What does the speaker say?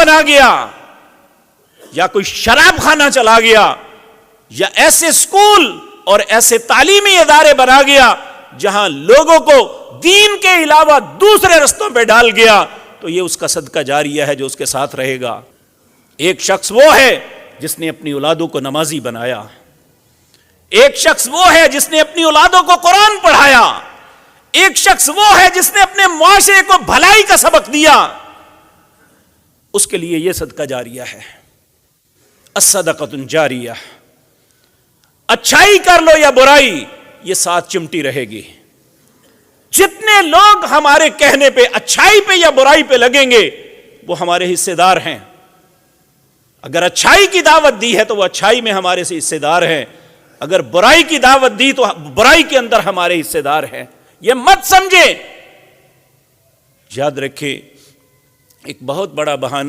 بنا گیا یا کوئی شراب خانہ چلا گیا یا ایسے اسکول اور ایسے تعلیمی ادارے بنا گیا جہاں لوگوں کو دین کے علاوہ دوسرے رستوں پہ ڈال گیا، تو یہ اس کا صدقہ جاریہ ہے جو اس کے ساتھ رہے گا۔ ایک شخص وہ ہے جس نے اپنی اولادوں کو نمازی بنایا، ایک شخص وہ ہے جس نے اپنی اولادوں کو قرآن پڑھایا، ایک شخص وہ ہے جس نے اپنے معاشرے کو بھلائی کا سبق دیا، اس کے لیے یہ صدقہ جاریہ ہے۔ الصدقۃ جاریہ، اچھائی کر لو یا برائی، یہ ساتھ چمٹی رہے گی۔ جتنے لوگ ہمارے کہنے پہ اچھائی پہ یا برائی پہ لگیں گے وہ ہمارے حصے دار ہیں۔ اگر اچھائی کی دعوت دی ہے تو وہ اچھائی میں ہمارے سے حصے دار ہیں، اگر برائی کی دعوت دی تو برائی کے اندر ہمارے حصے دار ہیں۔ یہ مت سمجھیں، یاد رکھیں ایک بہت بڑا بہانہ